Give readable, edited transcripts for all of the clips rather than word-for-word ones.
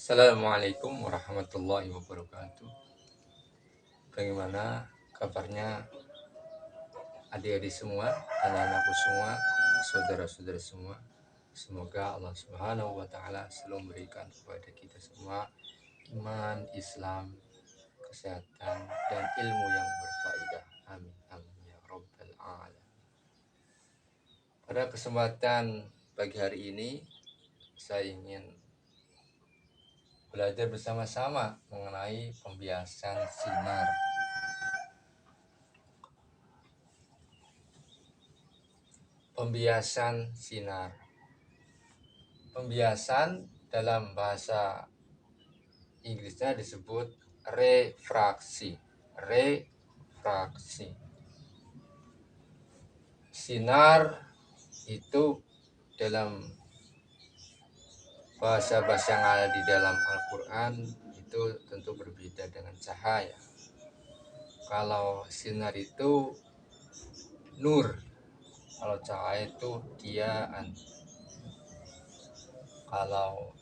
Assalamualaikum warahmatullahi wabarakatuh. Bagaimana kabarnya adik-adik semua, anak-anakku semua, saudara-saudara semua? Semoga Allah Subhanahu wa taala selalu memberikan kepada kita semua iman, Islam, kesehatan dan ilmu yang berfaedah. Amin amin ya rabbal alamin. Pada kesempatan pagi hari ini saya ingin belajar bersama-sama mengenai pembiasan sinar. Pembiasan sinar. Pembiasan dalam bahasa Inggrisnya disebut refraksi. Refraksi. Sinar itu dalam bahasa-bahasa yang ada di dalam Al-Quran itu tentu berbeda dengan cahaya. Kalau sinar itu nur, kalau cahaya itu diaan. Kalau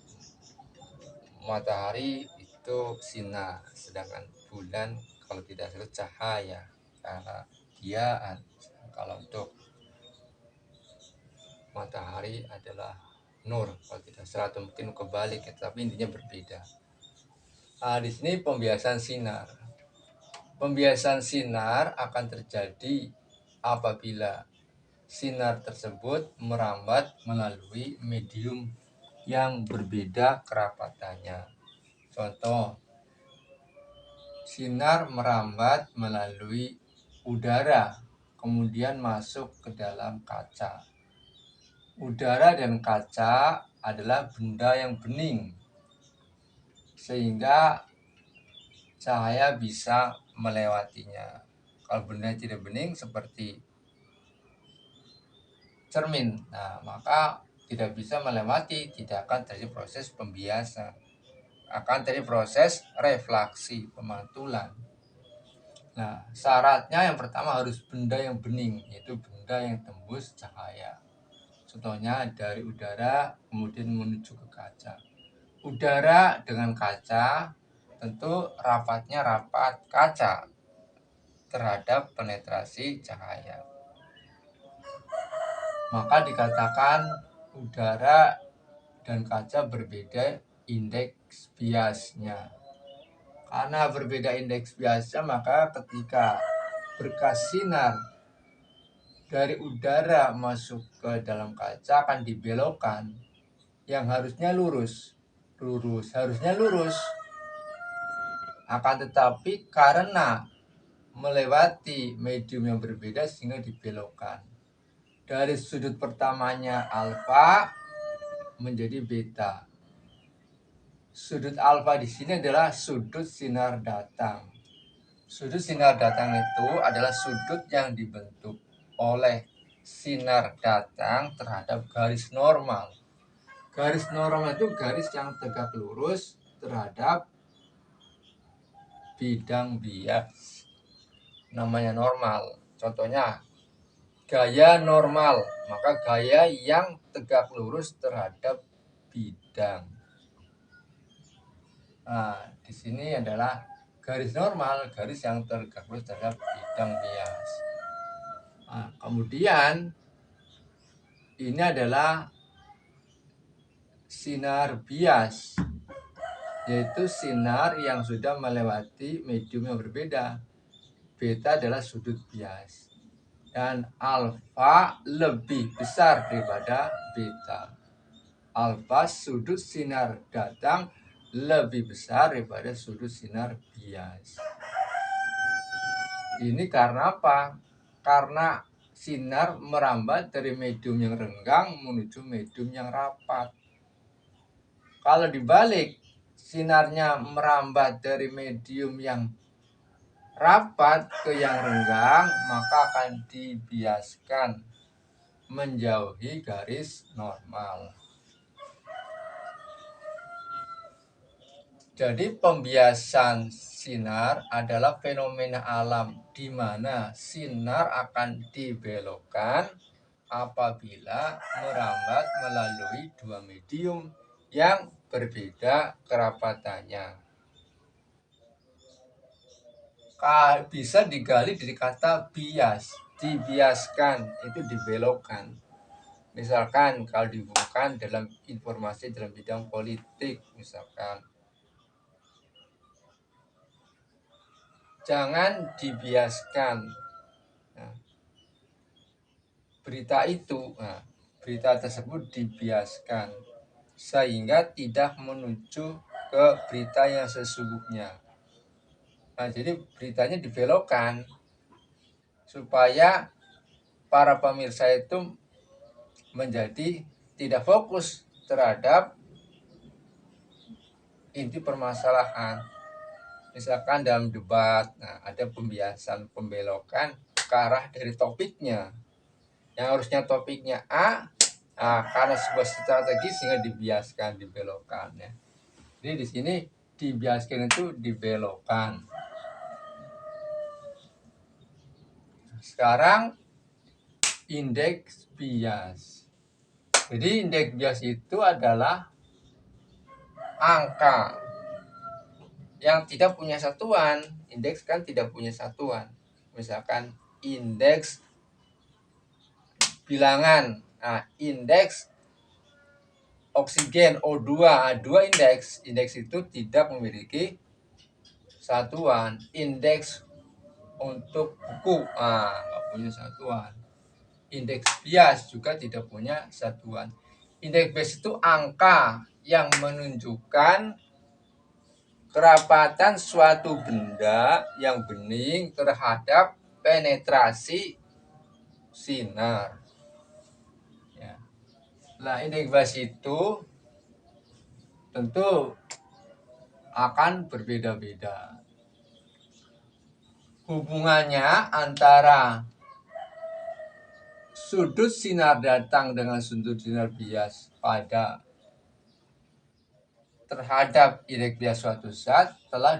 matahari itu sinar, sedangkan bulan kalau tidak salah cahaya, karena diaan. Kalau untuk matahari adalah nur, kalau tidak salah, atau mungkin kebalik, tapi intinya berbeda. Di sini pembiasan sinar. Pembiasan sinar akan terjadi apabila sinar tersebut merambat melalui medium yang berbeda kerapatannya. Contoh, sinar merambat melalui udara, kemudian masuk ke dalam kaca. Udara dan kaca adalah benda yang bening, sehingga cahaya bisa melewatinya. Kalau benda tidak bening seperti cermin, maka tidak bisa melewati, tidak akan terjadi proses pembiasan. Akan terjadi proses refleksi, pemantulan. Syaratnya yang pertama harus benda yang bening, yaitu benda yang tembus cahaya. Contohnya dari udara kemudian menuju ke kaca. Udara dengan kaca tentu rapatnya rapat kaca terhadap penetrasi cahaya. Maka dikatakan udara dan kaca berbeda indeks biasnya. Karena berbeda indeks biasnya, maka ketika berkas sinar dari udara masuk ke dalam kaca akan dibelokkan. Yang harusnya harusnya lurus. Akan tetapi karena melewati medium yang berbeda sehingga dibelokkan. Dari sudut pertamanya alfa menjadi beta. Sudut alfa di sini adalah sudut sinar datang. Sudut sinar datang itu adalah sudut yang dibentuk oleh sinar datang terhadap garis normal. Garis normal itu garis yang tegak lurus terhadap bidang bias. Namanya normal. Contohnya gaya normal, maka gaya yang tegak lurus terhadap bidang. Di sini adalah garis normal, garis yang tegak lurus terhadap bidang bias. Kemudian ini adalah sinar bias, yaitu sinar yang sudah melewati medium yang berbeda. Beta adalah sudut bias, dan alfa lebih besar daripada beta. Alfa sudut sinar datang lebih besar daripada sudut sinar bias. Ini karena apa? Karena sinar merambat dari medium yang renggang menuju medium yang rapat. Kalau dibalik, sinarnya merambat dari medium yang rapat ke yang renggang, maka akan dibiaskan menjauhi garis normal. Jadi pembiasan sinar adalah fenomena alam di mana sinar akan dibelokkan apabila merambat melalui dua medium yang berbeda kerapatannya. Bisa digali dari kata bias, dibiaskan, itu dibelokkan. Misalkan kalau dihubungkan dalam informasi dalam bidang politik, misalkan jangan dibiaskan berita itu, berita tersebut dibiaskan sehingga tidak menuju ke berita yang sesungguhnya. Jadi beritanya dibelokkan supaya para pemirsa itu menjadi tidak fokus terhadap inti permasalahan. Misalkan dalam debat, ada pembiasan, pembelokan ke arah dari topiknya. Yang harusnya topiknya A, karena sebuah strategi sehingga dibiaskan, dibelokkan. Ya. Jadi di sini dibiaskan itu dibelokkan. Sekarang indeks bias. Jadi indeks bias itu adalah angka yang tidak punya satuan. Indeks kan tidak punya satuan. Misalkan indeks bilangan, indeks oksigen O2, dua indeks itu tidak memiliki satuan. Indeks untuk buku, nggak punya satuan. Indeks bias juga tidak punya satuan. Indeks bias itu angka yang menunjukkan kerapatan suatu benda yang bening terhadap penetrasi sinar. Ya. Nah, indeks bias itu tentu akan berbeda-beda. Hubungannya antara sudut sinar datang dengan sudut sinar bias terhadap indeks bias suatu zat telah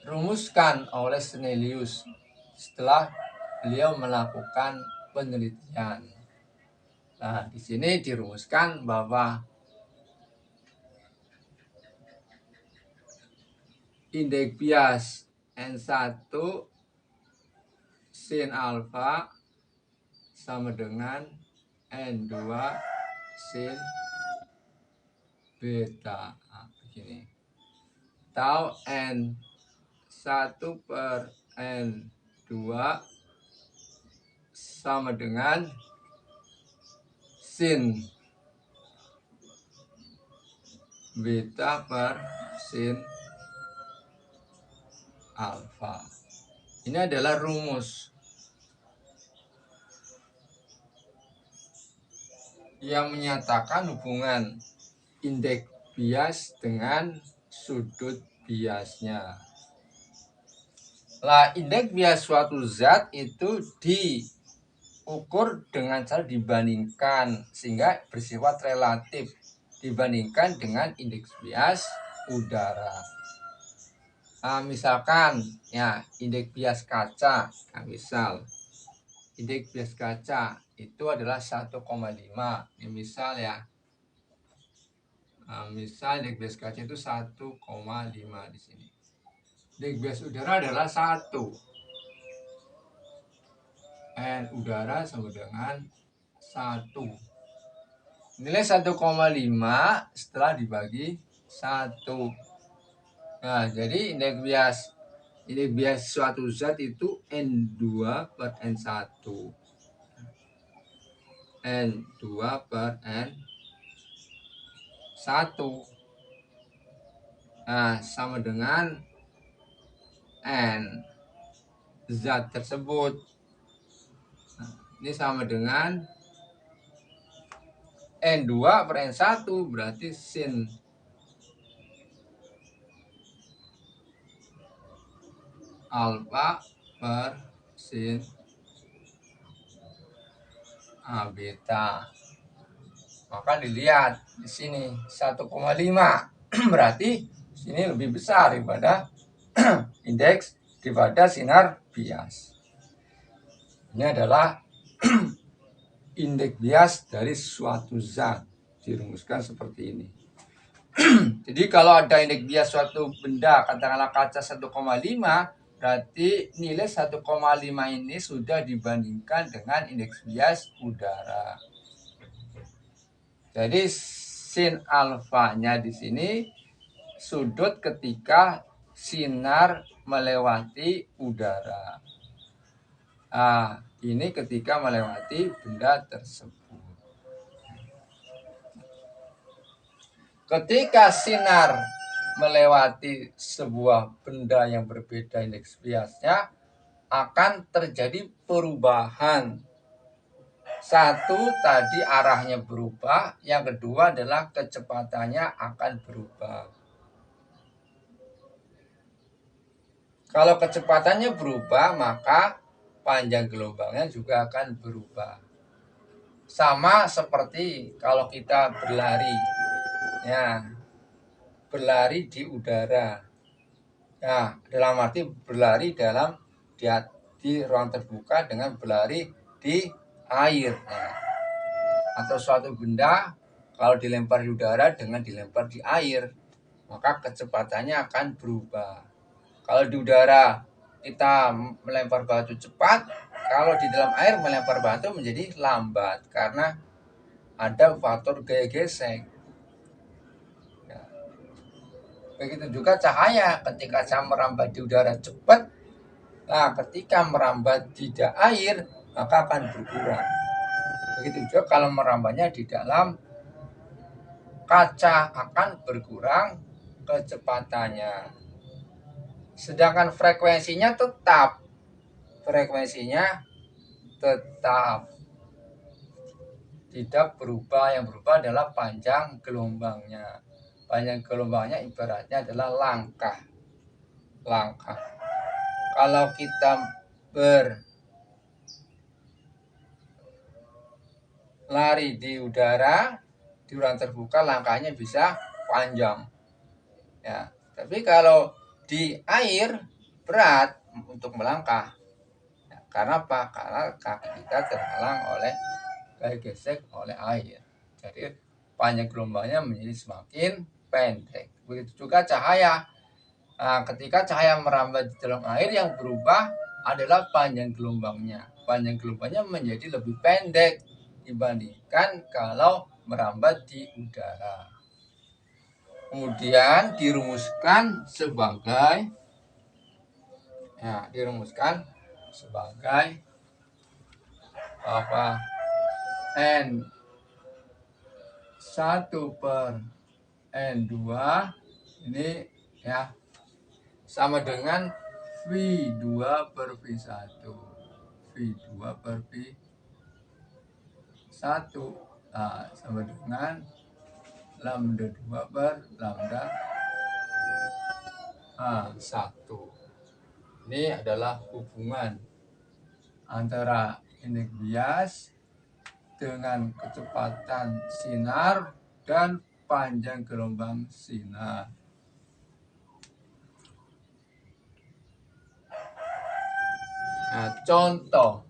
dirumuskan oleh Snellius setelah beliau melakukan penelitian. Nah, di sini dirumuskan bahwa indeks bias N1 sin alfa sama dengan N2 sin beta. Begini. Tau N1 per N2 sama dengan sin beta per sin alfa. Ini adalah rumus yang menyatakan hubungan indeks bias dengan sudut biasnya. Lah, indeks bias suatu zat itu diukur dengan cara dibandingkan sehingga bersifat relatif dibandingkan dengan indeks bias udara. Misalkan ya indeks bias kaca, misal indeks bias kaca itu adalah 1,5. Ini misal ya. Misal indeks bias kaca itu 1,5 di sini. Indeks bias udara adalah 1. N udara sama dengan 1. Nilai 1,5 setelah dibagi 1. Nah, jadi indeks bias suatu zat itu N2 per N1. N2 per N1. Nah, sama dengan N zat tersebut. Nah, ini sama dengan N2 per N1 berarti sin alfa per sin beta. Maka dilihat di sini 1,5 berarti sini lebih besar daripada indeks daripada sinar bias. Ini adalah indeks bias dari suatu zat. dirumuskan seperti ini. Jadi kalau ada indeks bias suatu benda, katakanlah kaca 1,5, berarti nilai 1,5 ini sudah dibandingkan dengan indeks bias udara. Jadi sin alfanya di sini sudut ketika sinar melewati udara. Nah, ini ketika melewati benda tersebut. Ketika sinar melewati sebuah benda yang berbeda indeks biasnya, akan terjadi perubahan. Satu, tadi arahnya berubah. Yang kedua adalah kecepatannya akan berubah. Kalau kecepatannya berubah, maka panjang gelombangnya juga akan berubah. Sama seperti kalau kita berlari. Ya, berlari di udara. Nah, dalam arti berlari di ruang terbuka dengan berlari di air. Nah, atau suatu benda kalau dilempar di udara dengan dilempar di air, maka kecepatannya akan berubah. Kalau di udara kita melempar batu cepat, kalau di dalam air melempar batu menjadi lambat karena ada faktor gaya gesek. Begitu juga cahaya, ketika cahaya merambat di udara cepat, nah ketika merambat di air maka akan berkurang. Begitu juga kalau merambatnya di dalam kaca akan berkurang kecepatannya. Sedangkan frekuensinya tetap tidak berubah. Yang berubah adalah panjang gelombangnya. Panjang gelombangnya ibaratnya adalah langkah. Kalau kita berlari di udara, di ruang terbuka langkahnya bisa panjang. Ya, tapi kalau di air berat untuk melangkah. Ya, karena apa? Karena kaki kita terhalang oleh gaya gesek oleh air. Jadi panjang gelombangnya menjadi semakin pendek. Begitu juga cahaya. Nah, ketika cahaya merambat di dalam air, yang berubah adalah panjang gelombangnya. Panjang gelombangnya menjadi lebih pendek dibandingkan kalau merambat di udara. Kemudian dirumuskan sebagai apa? N1 per N2 ini ya sama dengan V2 per V1. V2 per V1 sama dengan lambda 2 per lambda 1. Ini adalah hubungan antara indeks bias dengan kecepatan sinar dan panjang gelombang sinar. Nah, contoh.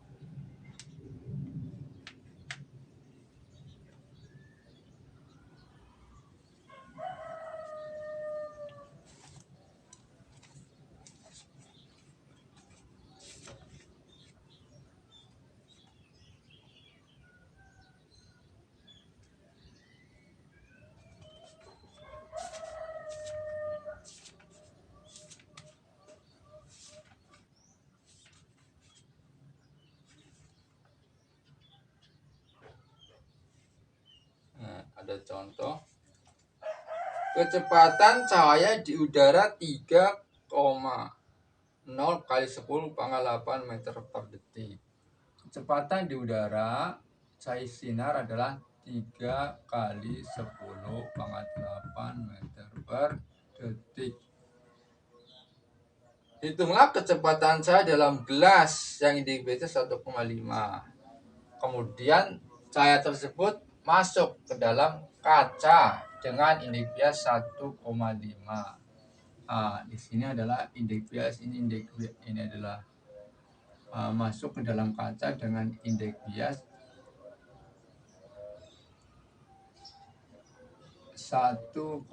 Ada contoh. Kecepatan cahaya di udara 3,0 kali 10 pangkat 8 meter per detik. Kecepatan di udara cahaya sinar adalah 3 kali 10 pangkat 8 meter per detik. Hitunglah kecepatan cahaya dalam gelas yang indeks 1,5. Kemudian cahaya tersebut masuk ke dalam kaca dengan indeks bias 1,5. Di sini adalah indeks bias, ini adalah masuk ke dalam kaca dengan indeks bias 1,5.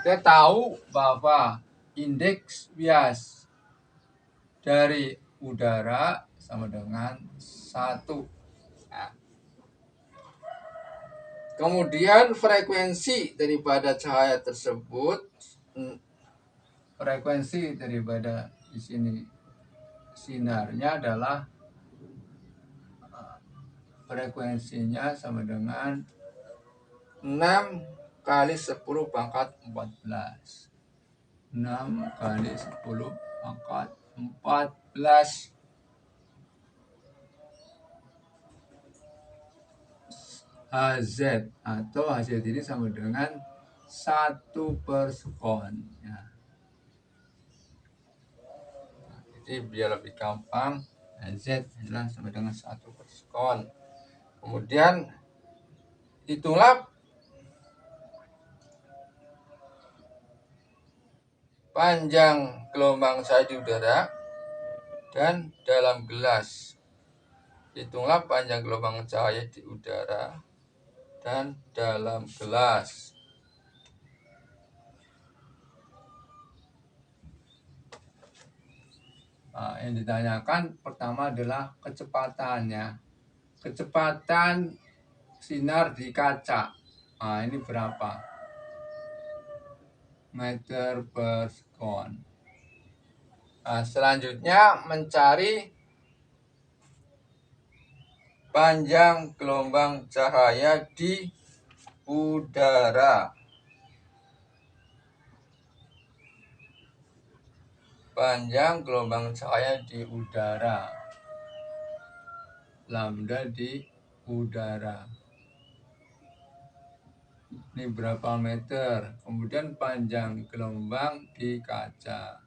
Kita tahu bahwa indeks bias dari udara sama dengan 1. Nah, kemudian frekuensi daripada cahaya tersebut, frekuensi daripada di sini sinarnya adalah frekuensinya sama dengan 6 kali 10 pangkat 14. 6 kali 10 pangkat 14 Hz, atau Hz ini sama dengan 1/sekon ya. Jadi biar lebih gampang, Hz adalah sama dengan 1/sekon. Kemudian hitunglah panjang gelombang cahaya di udara dan dalam gelas. Hitunglah panjang gelombang cahaya di udara dan dalam gelas. Nah, yang ditanyakan pertama adalah kecepatannya. Kecepatan sinar di kaca. Nah, ini berapa? Meter per sekon. Nah, selanjutnya mencari panjang gelombang cahaya di udara. Panjang gelombang cahaya di udara. Lambda di udara. Ini berapa meter? Kemudian panjang gelombang di kaca.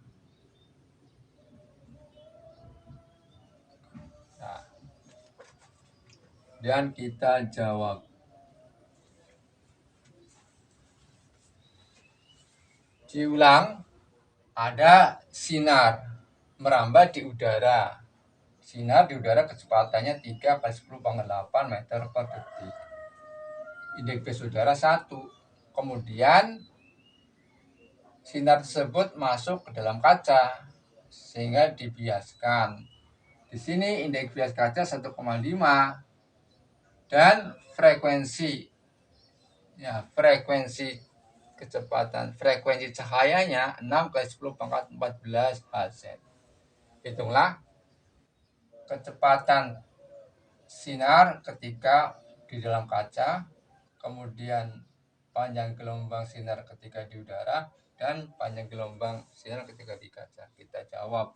Nah, dan kita jawab. Diulang, ada sinar merambat di udara. Sinar di udara kecepatannya 3 kali 10 pangkat 8 meter per detik. Indeks bias udara 1. Kemudian sinar tersebut masuk ke dalam kaca sehingga dibiaskan. Di sini indeks bias kaca 1,5 dan frekuensi kecepatan frekuensi cahayanya 6 kali 10 pangkat 14 Hz. Hitunglah kecepatan sinar ketika di dalam kaca, kemudian panjang gelombang sinar ketika di udara, dan panjang gelombang sinar ketika di kaca. Kita jawab.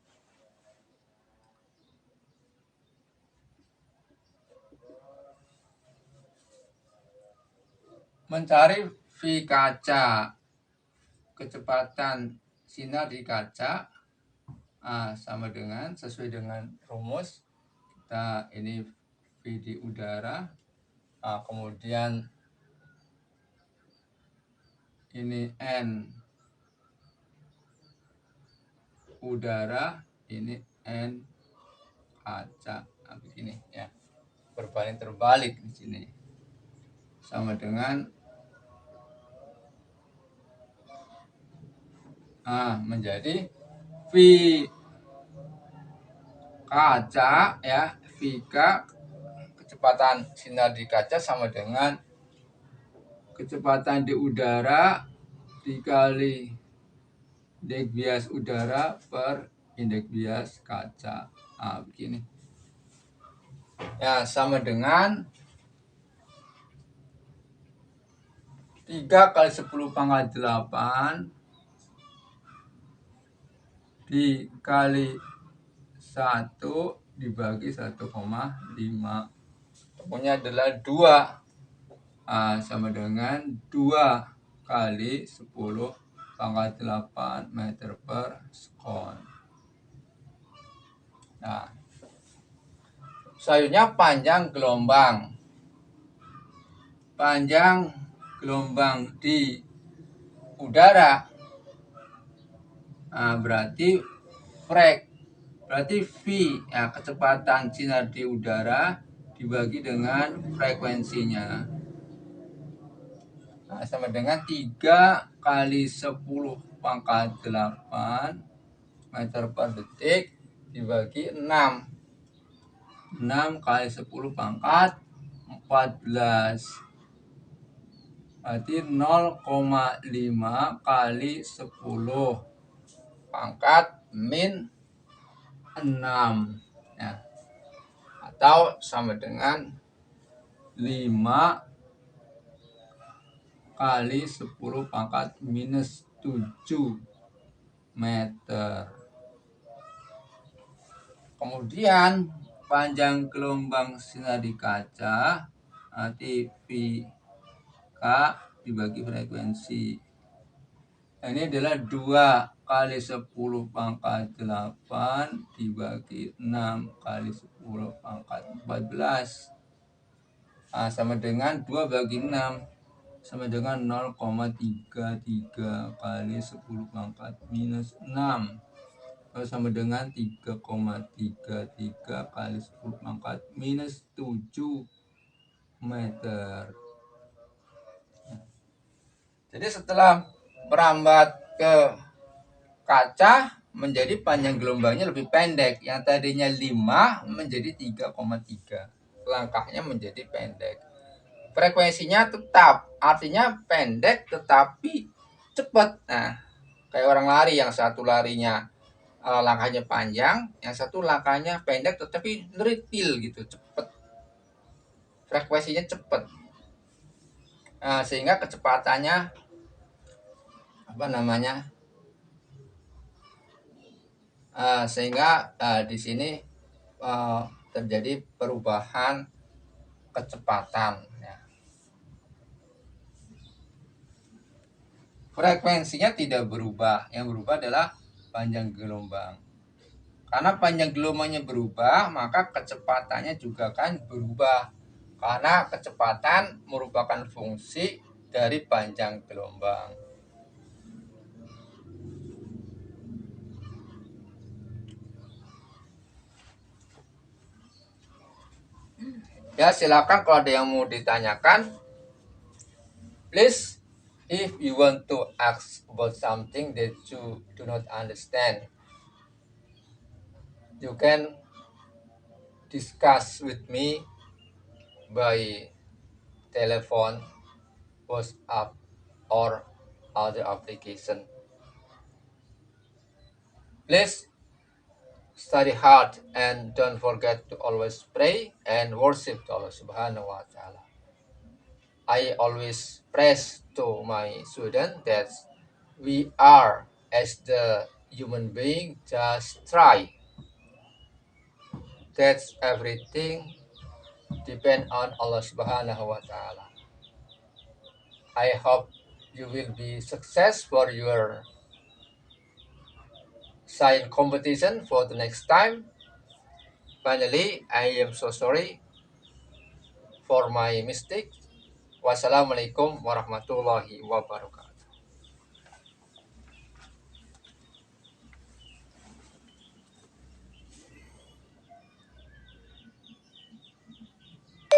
Mencari V kaca, kecepatan sinar di kaca sama dengan, sesuai dengan rumus kita, ini V di udara, kemudian ini N udara, ini N kaca. Begini ya, berbanding terbalik di sini, sama dengan menjadi V kaca ya, VK kecepatan sinar di kaca sama dengan kecepatan di udara dikali indeks bias udara per indeks bias kaca. Begini ya, sama dengan 3 kali 10 pangkat 8 dikali 1 dibagi 1,5. Pokoknya adalah 2. Sama dengan 2 kali 10 pangkat 8 meter per sekon. Nah, selanjutnya panjang gelombang. Panjang gelombang di udara, berarti V ya, kecepatan sinar di udara dibagi dengan frekuensinya. Nah, sama dengan 3 kali 10 pangkat 8 meter per detik dibagi 6. 6 kali 10 pangkat 14. Berarti 0,5 kali 10 pangkat min 6. Ya. Atau sama dengan 5 kali 10 pangkat minus 7 meter. Kemudian panjang gelombang sinar di kaca nanti K dibagi frekuensi. Ini adalah 2 kali 10 pangkat 8 dibagi 6 kali 10 pangkat 14. Nah, sama dengan 2 bagi 6 sama dengan 0,33 kali 10 pangkat minus 6. Sama dengan 3,33 kali 10 pangkat minus 7 meter. Jadi setelah merambat ke kaca menjadi panjang gelombangnya lebih pendek. Yang tadinya 5 menjadi 3,3. Langkahnya menjadi pendek. Frekuensinya tetap, artinya pendek tetapi cepat. Nah, kayak orang lari, yang satu larinya langkahnya panjang, yang satu langkahnya pendek tetapi neritil gitu, cepat. Frekuensinya cepat. Nah, sehingga kecepatannya sehingga di sini terjadi perubahan kecepatan. Ya. Frekuensinya tidak berubah, yang berubah adalah panjang gelombang. Karena panjang gelombangnya berubah, maka kecepatannya juga akan berubah. Karena kecepatan merupakan fungsi dari panjang gelombang. Ya, silakan kalau ada yang mau ditanyakan. Please, if you want to ask about something that you do not understand, you can discuss with me by telephone, WhatsApp, or other application. Please study hard and don't forget to always pray and worship to Allah Subhanahu wa Ta'ala. I always praise to my student that we are, as the human being, just try. That's everything depend on Allah Subhanahu wa Ta'ala. I hope you will be success for your science competition for the next time. Finally, I am so sorry for my mistake. Wassalamualaikum warahmatullahi wabarakatuh.